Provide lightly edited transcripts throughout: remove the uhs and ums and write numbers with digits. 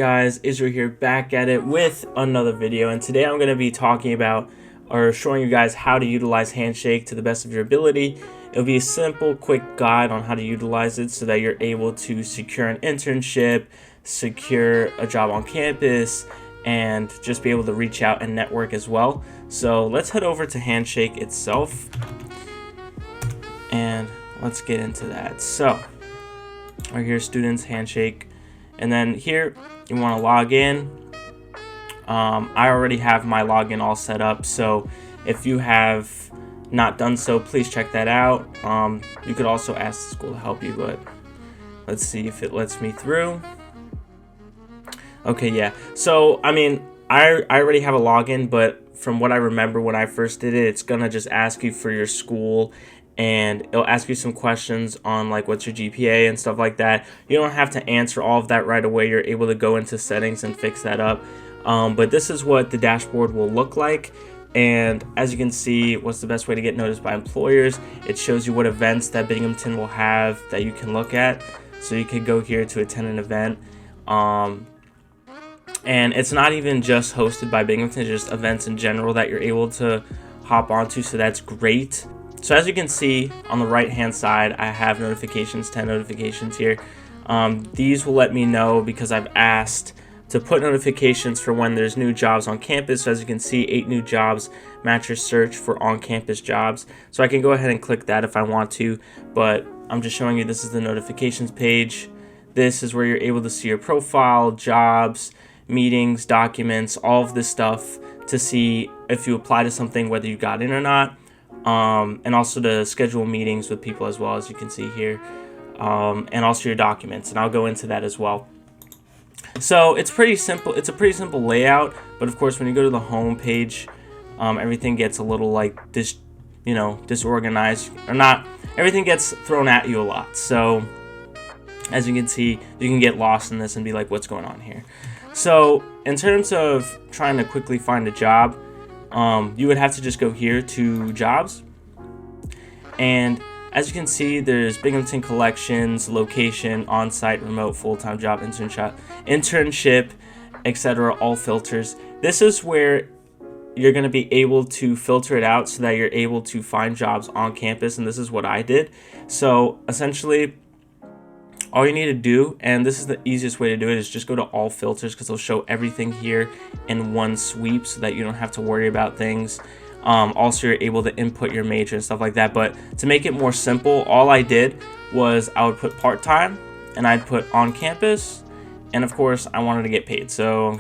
Guys, Israel here, back at it with another video, and today I'm going to be talking about or showing you guys how to utilize Handshake to the best of your ability. It'll be a simple, quick guide on how to utilize it so that you're able to secure an internship, secure a job on campus, and just be able to reach out and network as well. So let's head over to Handshake itself and let's get into that. So right here, students, Handshake. And then here you want to log in. I already have my login all set up, so if you have not done so, please check that out. You could also ask the school to help you, but let's see if it lets me through. Okay, yeah. So I mean, I already have a login, but from what I remember when I first did it, it's gonna just ask you for your school, and it'll ask you some questions on like what's your GPA and stuff like that. You don't have to answer all of that right away. You're able to go into settings and fix that up. But this is what the dashboard will look like. And as you can see, what's the best way to get noticed by employers? It shows you what events that Binghamton will have that you can look at. So you could go here to attend an event. And it's not even just hosted by Binghamton, it's just events in general that you're able to hop onto. So that's great. So as you can see on the right hand side, I have notifications, 10 notifications here. These will let me know because I've asked to put notifications for when there's new jobs on campus. So as you can see, 8 new jobs match your search for on-campus jobs. So I can go ahead and click that if I want to, but I'm just showing you this is the notifications page. This is where you're able to see your profile, jobs, meetings, documents, all of this stuff to see if you apply to something, whether you got in or not. And also to schedule meetings with people as well, as you can see here, and also your documents, and I'll go into that as well. So it's pretty simple. It's a pretty simple layout, but of course when you go to the home page, everything gets a little like disorganized, or not, everything gets thrown at you a lot. So as you can see, you can get lost in this and be like, what's going on here? So in terms of trying to quickly find a job, you would have to just go here to jobs, and as you can see, there's Binghamton collections, location, on-site, remote, full-time job, internship, etc. all filters. This is where you're going to be able to filter it out so that you're able to find jobs on campus, and this is what I did. So essentially all you need to do, and this is the easiest way to do it, is just go to all filters, because they'll show everything here in one sweep so that you don't have to worry about things. Also, you're able to input your major and stuff like that. But to make it more simple, all I did was I would put part-time, and I'd put on campus, and of course I wanted to get paid, so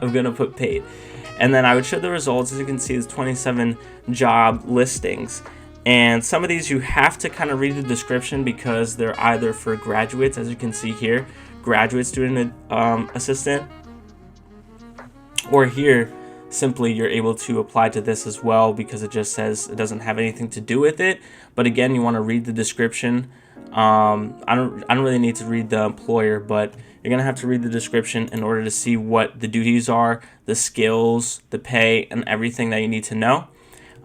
I'm gonna put paid. And then I would show the results. As you can see, there's 27 job listings. And some of these you have to kind of read the description because they're either for graduates, as you can see here, graduate student assistant, or here simply you're able to apply to this as well because it just says it doesn't have anything to do with it. But again, you want to read the description. I don't really need to read the employer, but you're gonna have to read the description in order to see what the duties are, the skills, the pay, and everything that you need to know.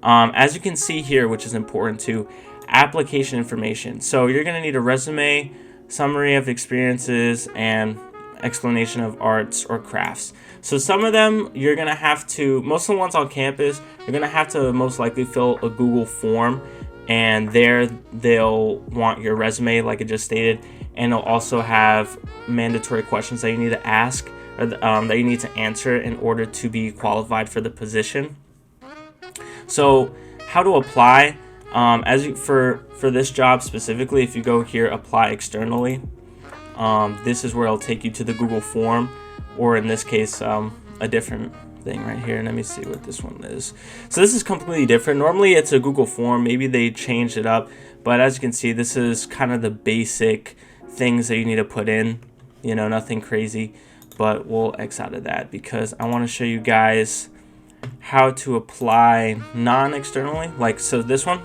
As you can see here, which is important too, application information. So you're going to need a resume, summary of experiences, and explanation of arts or crafts. So some of them you're going to have to, most of the ones on campus, you're going to have to most likely fill a Google form, and there they'll want your resume like I just stated, and they'll also have mandatory questions that you need to ask, or that you need to answer in order to be qualified for the position. So how to apply, for this job specifically, if you go here, apply externally, this is where it'll take you to the Google form, or in this case, a different thing right here. Let me see what this one is. So this is completely different. Normally it's a Google form. Maybe they changed it up, but as you can see, this is kind of the basic things that you need to put in, nothing crazy, but we'll X out of that because I want to show you guys how to apply non-externally. Like, so this one,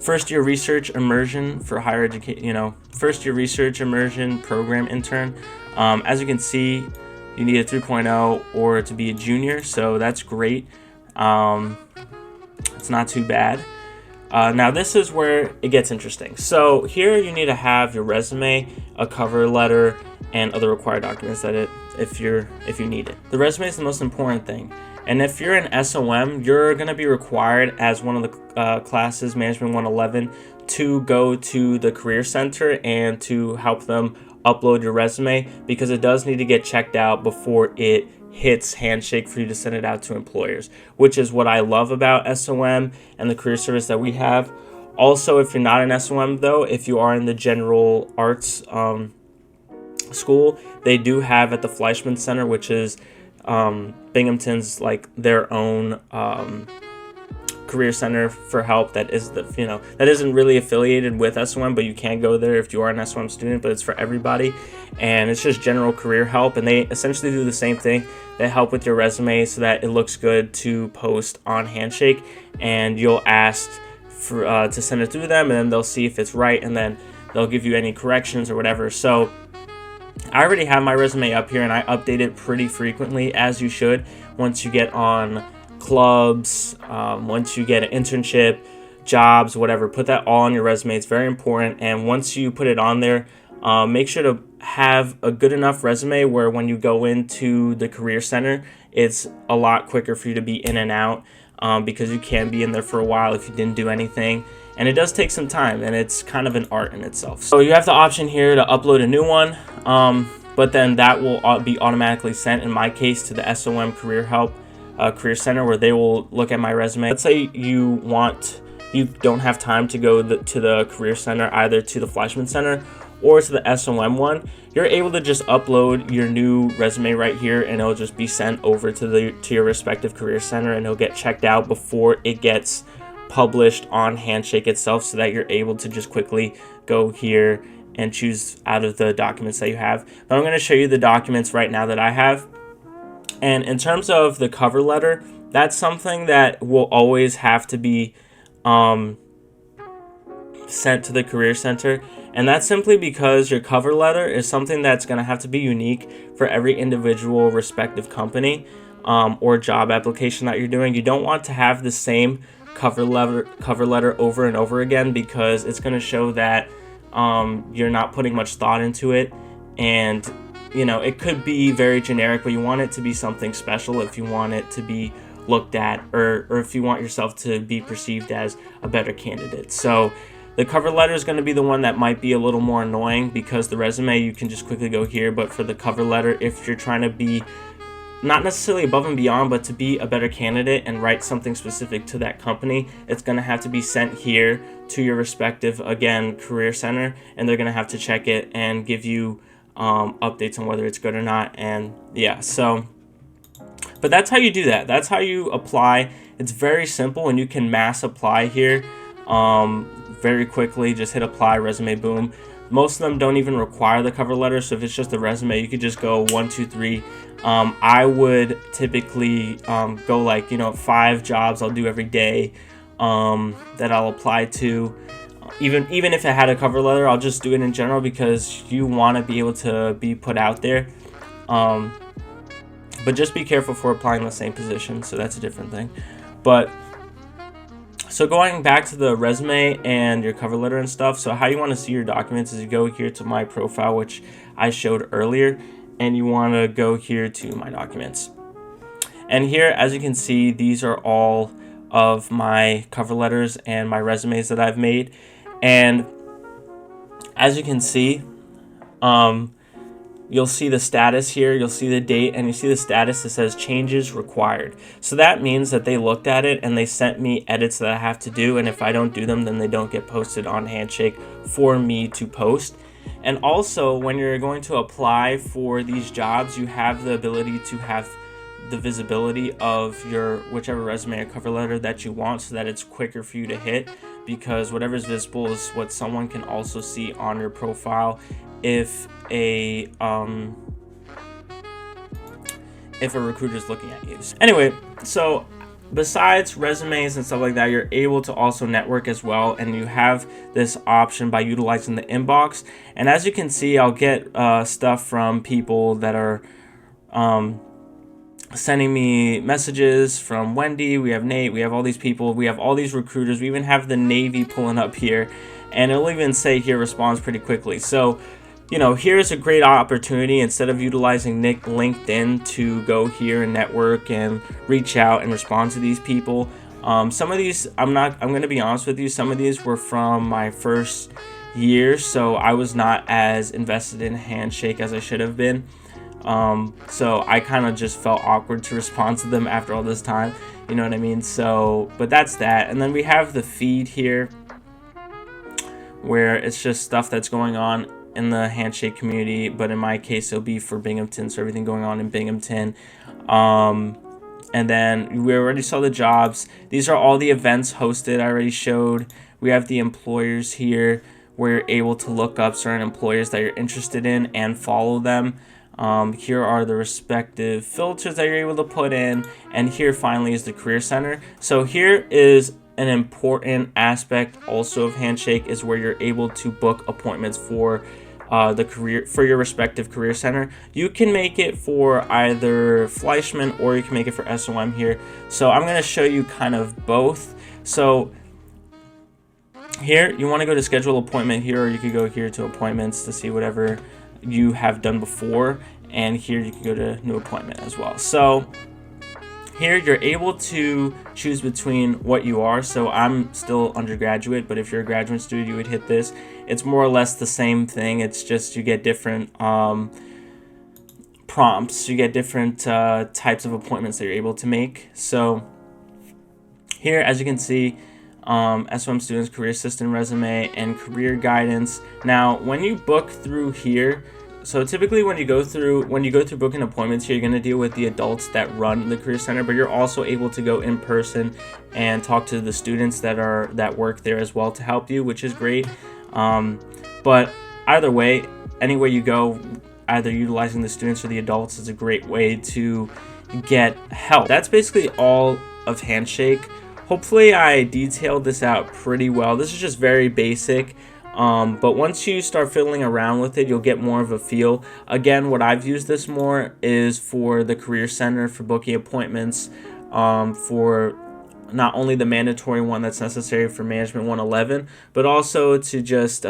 first year research immersion for higher education, first year research immersion program intern. As you can see, you need a 3.0 or to be a junior, so that's great. It's not too bad. Now this is where it gets interesting. So here you need to have your resume, a cover letter, and other required documents if you need it. The resume is the most important thing. And if you're an SOM, you're going to be required as one of the classes, Management 111, to go to the Career Center and to help them upload your resume, because it does need to get checked out before it hits Handshake for you to send it out to employers, which is what I love about SOM and the career service that we have. Also, if you're not an SOM though, if you are in the general arts school, they do have at the Fleischman Center, which is Binghamton's like their own career center for help that isn't really affiliated with SOM, but you can go there if you are an SOM student, but it's for everybody, and it's just general career help, and they essentially do the same thing. They help with your resume so that it looks good to post on Handshake, and you'll ask to send it through them, and then they'll see if it's right, and then they'll give you any corrections or whatever. So I already have my resume up here, and I update it pretty frequently, as you should. Once you get on clubs, once you get an internship, jobs, whatever, put that all on your resume. It's very important. And once you put it on there, make sure to have a good enough resume where when you go into the career center, it's a lot quicker for you to be in and out, because you can be in there for a while if you didn't do anything. And it does take some time, and it's kind of an art in itself. So you have the option here to upload a new one, but then that will be automatically sent, in my case, to the SOM Career Center, where they will look at my resume. Let's say you don't have time to go to the Career Center, either to the Fleischman Center or to the SOM one. You're able to just upload your new resume right here, and it'll just be sent over to your respective Career Center, and it'll get checked out before it gets published on Handshake itself, so that you're able to just quickly go here and choose out of the documents that you have. But I'm going to show you the documents right now that I have. And in terms of the cover letter, that's something that will always have to be sent to the Career Center. And that's simply because your cover letter is something that's going to have to be unique for every individual respective company or job application that you're doing. You don't want to have the same cover letter over and over again, because it's going to show that you're not putting much thought into it, and it could be very generic, but you want it to be something special if you want it to be looked at, or if you want yourself to be perceived as a better candidate. So the cover letter is going to be the one that might be a little more annoying, because the resume, you can just quickly go here, but for the cover letter, if you're trying to be not necessarily above and beyond, but to be a better candidate and write something specific to that company, it's going to have to be sent here to your respective, again, career center, and they're going to have to check it and give you updates on whether it's good or not. And yeah, so, but that's how you do that. That's how you apply. It's very simple, and you can mass apply here very quickly. Just hit apply, resume, boom. Most of them don't even require the cover letter, so if it's just a resume, you could just go 1, 2, 3. I would typically go like 5 jobs I'll do every day that I'll apply to. Even if it had a cover letter, I'll just do it in general, because you want to be able to be put out there. But just be careful for applying the same position, so that's a different thing. But so going back to the resume and your cover letter and stuff, so how you want to see your documents is you go here to my profile, which I showed earlier, and you want to go here to my documents. And here, as you can see, these are all of my cover letters and my resumes that I've made. And as you can see, you'll see the status here, you'll see the date, and you see the status that says changes required. So that means that they looked at it and they sent me edits that I have to do, and if I don't do them, then they don't get posted on Handshake for me to post. And also, when you're going to apply for these jobs, you have the ability to have the visibility of your whichever resume or cover letter that you want, so that it's quicker for you to hit, because whatever's visible is what someone can also see on your profile if a recruiter is looking at you. Anyway, so besides resumes and stuff like that, you're able to also network as well, and you have this option by utilizing the inbox. And as you can see, I'll get stuff from people that are sending me messages from Wendy. We have Nate. We have all these people. We have all these recruiters. We even have the Navy pulling up here, and it'll even say here responds pretty quickly. So, here's a great opportunity. Instead of utilizing LinkedIn to go here and network and reach out and respond to these people, some of these I'm going to be honest with you. Some of these were from my first year, so I was not as invested in Handshake as I should have been. So I kind of just felt awkward to respond to them after all this time, you know what I mean? So, but that's that. And then we have the feed here, where it's just stuff that's going on in the Handshake community, but in my case it'll be for Binghamton, so everything going on in Binghamton. And then we already saw the jobs. These are all the events hosted I already showed. We have the employers here. We're able to look up certain employers that you're interested in and follow them. Here are the respective filters that you're able to put in, and here finally is the Career Center. So here is an important aspect also of Handshake, is where you're able to book appointments for your respective Career Center. You can make it for either Fleischman or you can make it for SOM here. So I'm going to show you kind of both. So here you want to go to schedule appointment here, or you could go here to appointments to see whatever you have done before, and here you can go to new appointment as well. So here you're able to choose between what you are. So I'm still undergraduate, but if you're a graduate student, you would hit this. It's more or less the same thing. It's just you get different prompts. You get different types of appointments that you're able to make. So here, as you can see, SOM students, career assistant resume, and career guidance. Now, when you book through here, so typically when you go through booking appointments here, you're going to deal with the adults that run the Career Center, but you're also able to go in person and talk to the students that work there as well to help you, which is great. But either way, anywhere you go, either utilizing the students or the adults is a great way to get help. That's basically all of Handshake. Hopefully I detailed this out pretty well. This is just very basic, but once you start fiddling around with it, you'll get more of a feel. Again, what I've used this more is for the Career Center, for booking appointments, for not only the mandatory one that's necessary for Management 111, but also to just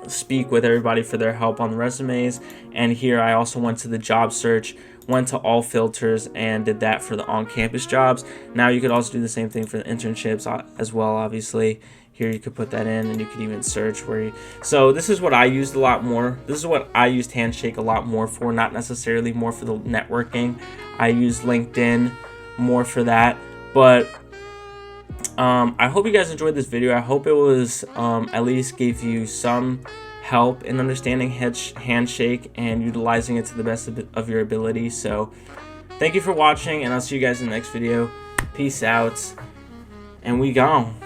speak with everybody for their help on the resumes. And here I also went to the job search, went to all filters, and did that for the on-campus jobs. Now you could also do the same thing for the internships as well, obviously. Here you could put that in, and you could even search so this is what I used a lot more. This is what I used Handshake a lot more for, not necessarily more for the networking. I used LinkedIn more for that. But I hope you guys enjoyed this video. I hope it was at least gave you some help in understanding Handshake and utilizing it to the best of your ability. So thank you for watching, and I'll see you guys in the next video. Peace out, and we gone.